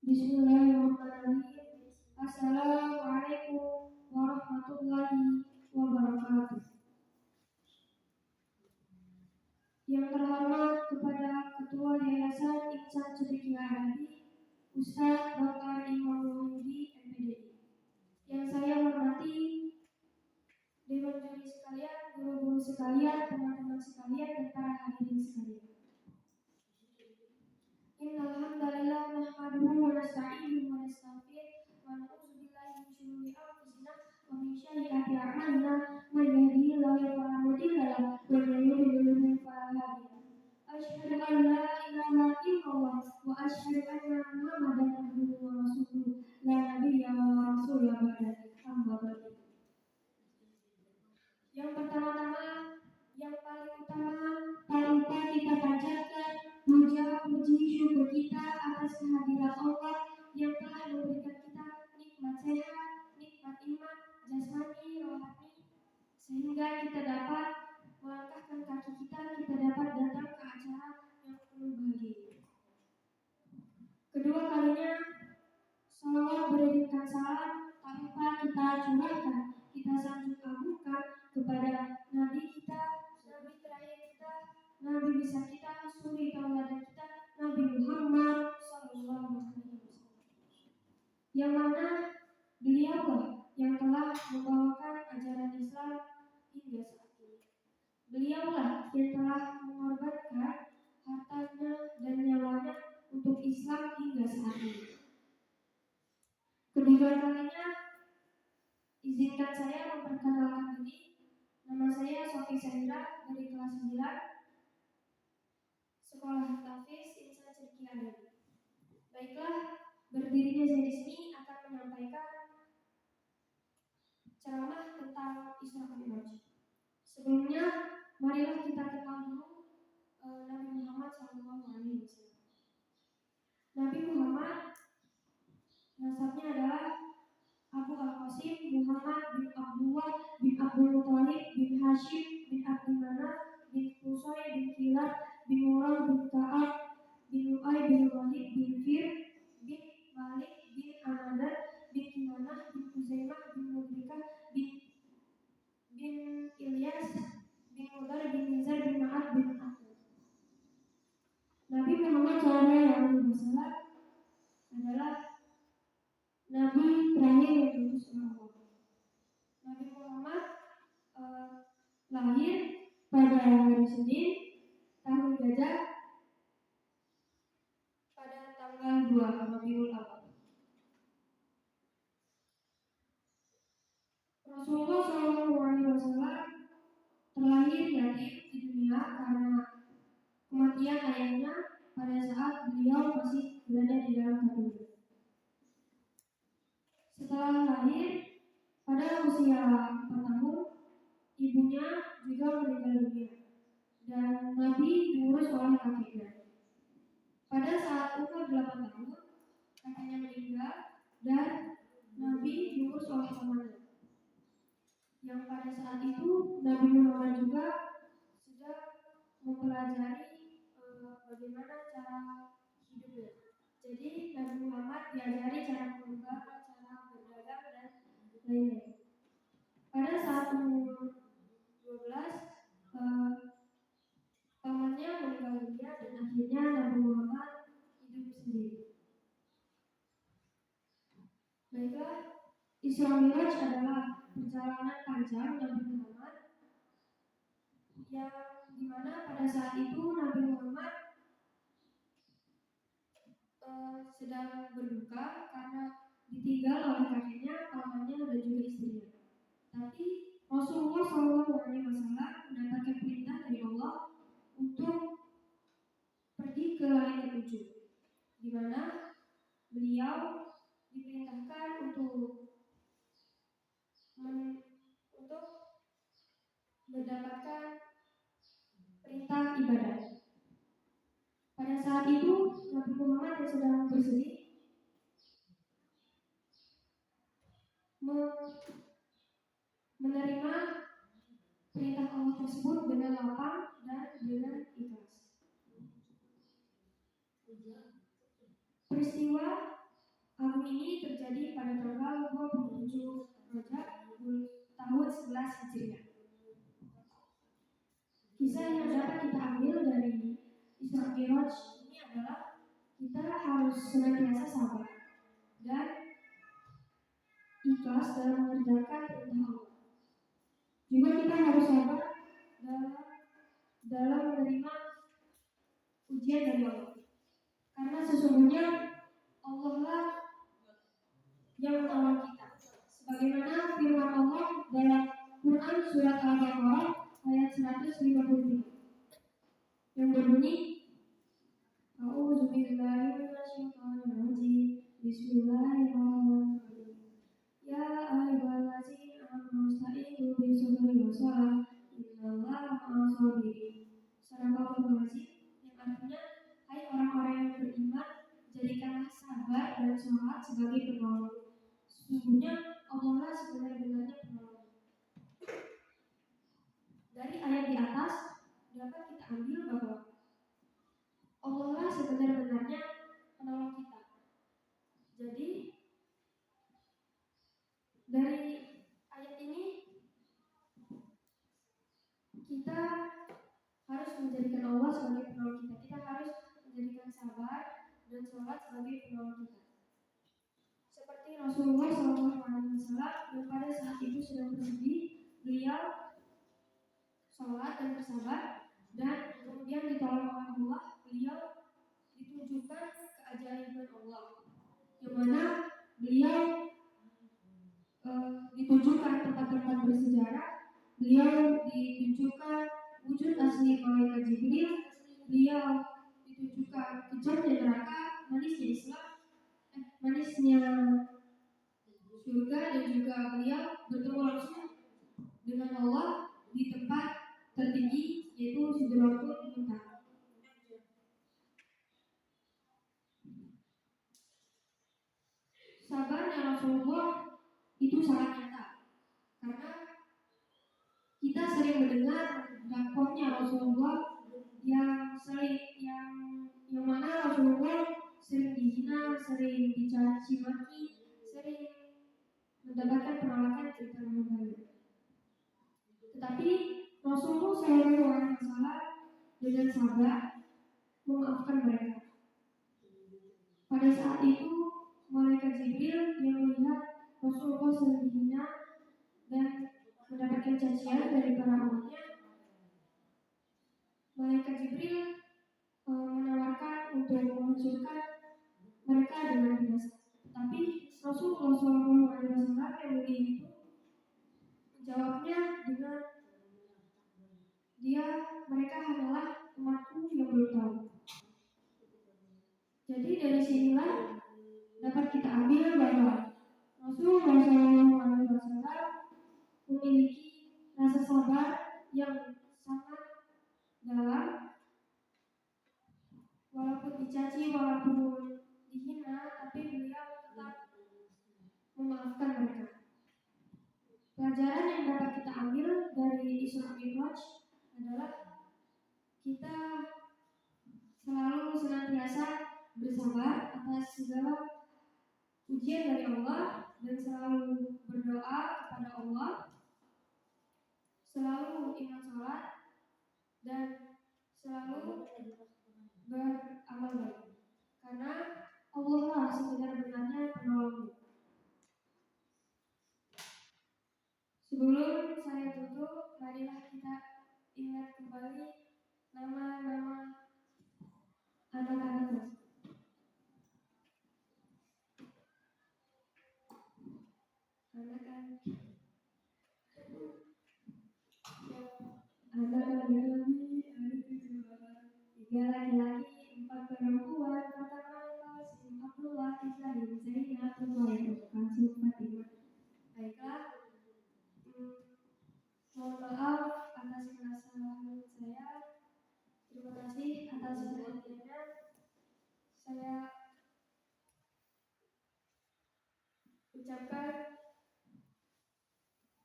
Bismillahirrahmanirrahim. Assalamualaikum warahmatullahi wabarakatuh. Yang terhormat kepada Ketua Yayasan Ihsan Cendekia Hadi, Ustaz Dr. Imam Wahyudi, MPDI. Yang saya hormati Dewan Juri sekalian, guru-guru sekalian, teman-teman sekalian, dan para hadirin sekalian. Innal hamdalillah nahmaduhu wa nasta'inuhu wa nastaghfiruh wa na'udzu billahi min shururi anfusina wa min sayyiati a'malina may yahdihillahu fala mudilla lahu wa may yudlil fala hadiya lahu. Asyhadu an la ilaha illallah wa asyhadu anna Muhammadan abduhu wa rasuluh la nabiyya wa rasulah ba'dahu. Amma ba'du. Yang pertama-tama, yang paling utama, tak lupa kita panjatkan puja, puji, syukur kita atas kehadiran Allah yang telah memberikan kita nikmat sehat, nikmat iman, jasmani, rohani, sehingga kita dapat melangkahkan kaki kita dapat datang ke acara yang penuh bahagia. Kedua kalinya, salawat bereditkan salam, tak lupa kita curahkan, kita sanjung agungkan kepada Nabi kita, Nabi terakhir kita, Nabi besar kita, suri tauladan kita, Nabi Muhammad SAW, yang mana beliaulah yang telah membawakan ajaran Islam hingga saat ini. Beliaulah yang telah mengorbankan hartanya dan nyawanya untuk Islam hingga saat ini. Kedua kalinya, izinkan saya memperkenalkan diri. Nama saya Sofi Sandra dari kelas 9 Sekolah Tahfiz Ihsan Cendekia Hadi. Baiklah, berdirinya saya di sini akan menyampaikan ceramah tentang Isra Mi'raj. Sebelumnya, marilah kita kenal dulu Nabi Muhammad SAW. Nabi Muhammad nasabnya adalah Abu Al-Qasim Muhammad bin Abdullah bin Abdul Muthalib bin Hashim bin Abdi Manaf bin Qusay bin Kilab bin Murrah bin Ka'ab bin Lu'ay bin Walid bin Fir bin Malik bin Anadan bin Kinanah bin Huzaimah bin Mudrikah bin Ilyas bin Mudar bin Nizar bin Ma'ad bin Ahmad. Nabi Muhammad SAW adalah Nabi terakhir yang diutus Allah. Nabi Muhammad lahir pada hari Senin tahun Gajah pada tanggal 2 Rabiul Awal. Rasulullah SAW terlahir yatim di dunia karena kematian ayahnya pada saat beliau masih berada di dalam kandungan. Setelah lahir pada usia 4 tahun, ibunya juga meninggal dunia dan Nabi diurus oleh kakeknya. Pada saat umur 8 tahun, kakeknya meninggal dan Nabi diurus oleh pamannya. Yang pada saat itu Nabi Muhammad juga sudah mempelajari bagaimana cara hidupnya. Jadi Nabi Muhammad diajari cara mengembara, cara berdagang dan lain-lain. Pada saat umur 12, pamannya meninggal dunia dan akhirnya Nabi Muhammad hidup sendiri. Baiklah, Isra Mi'raj adalah perjalanan panjang Nabi Muhammad yang dimana pada saat itu Nabi Muhammad sedang berduka karena ditinggal oleh kakeknya, pamannya dan juga istrinya. Tapi Rasulullah SAW mendapatkan perintah dari Allah untuk pergi ke langit ketujuh, di mana beliau diperintahkan untuk mendapatkan perintah ibadah. Pada saat itu Nabi Muhammad yang sedang bersedih menerima perintah Allah tersebut dengan lapang dan dengan ikhlas. Peristiwa ini terjadi pada tanggal 27 Rajab tahun 11 Hijriah. Kisah yang dapat kita ambil dari Isra Mi'raj ini adalah kita harus senantiasa sabar dan ikhlas dalam mengerjakan perintah Allah. Juga kita harus sabar dalam menerima ujian dari Allah. Karena sesungguhnya Allah lah yang menolong kita. Sebagaimana firman Allah dalam Quran surat Al-Baqarah ayat 153 yang berbunyi, A'udzubillahi minasyaitonirrajim. Bismillahirrahmanirrahim. Ya ayyuhallazina amanu ista'inu bis-sabri was-salah. Innallaha ma'as-sabirin. Sadaqallahul azim, yang artinya, hai orang-orang yang beriman, jadikanlah sabar dan sholat sebagai penolong. Sesungguhnya Allah lah sebenar-benarnya penolong. Dari ayat di atas dapat kita ambil bahwa Allah lah sebenar-benarnya penolong kita. Jadi dari ayat ini kita harus menjadikan Allah sebagai penolong kita. Kita harus menjadikan sabar dan sholat sebagai penolong kita. Seperti Rasulullah SAW yang pada saat itu sedang bersedih, beliau sholat dan bersabar, dan kemudian ditolong oleh Allah. Beliau ditunjukkan keajaiban Allah, yang mana beliau ditunjukkan tempat-tempat bersejarah, beliau ditunjukkan wujud asli malaikat Jibril, beliau ditunjukkan kejamnya neraka, manisnya Islam, manisnya surga, dan juga beliau bertemu langsung dengan Allah di tempat tertinggi yaitu Sidratul Muntaha. Sabarnya Rasulullah itu sangat nyata, karena kita sering mendengar dakwahnya Rasulullah yang mana Rasulullah sering dihina, sering dicaci maki, sering mendapatkan penolakan dari teman-temannya. Tetapi Rasulullah SAW dengan sabar memaafkan mereka. Pada saat itu malaikat Jibril yang melihat Rasulullah sering dihina dan mendapatkan cacian dari para umatnya, malaikat Jibril menawarkan untuk menghancurkan mereka dengan binasa. Tapi Rasulullah SAW yang mulia itu menjawabnya dengan mereka hanyalah umatku yang belum tahu. Jadi dari sinilah dapat kita ambil bahwa Rasulullah SAW memiliki rasa sabar yang sangat dalam, walaupun dicaci, walaupun dihina, tapi beliau tetap memaafkan mereka. Pelajaran yang dapat kita ambil dari Isra Mi'raj adalah kita selalu senantiasa bersabar atas segala ujian dari Allah dan selalu berdoa kepada Allah, selalu ingat sholat dan selalu beramal baik, karena Allah lah sebenar-benarnya penolong. Sebelum saya tutup, marilah kita ingat kembali nama-nama anak-anak. Anak Nabi, hari 7 3 laki-laki, 4 perempuan, pertama Qasim, Abdullah, Ibrahim, Zainab, Tumair, Qasim, Fatimah. Baiklah, mohon maaf atas kesalahan saya. Terima kasih atas perhatiannya. Saya ucapkan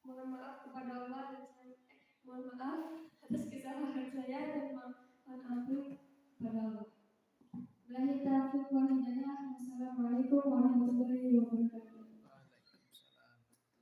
mohon maaf kepada Allah dan mohon maaf atas kesalahan saya dan mohon ampun kepada Allah. Wassalamualaikum warahmatullahi wabarakatuh.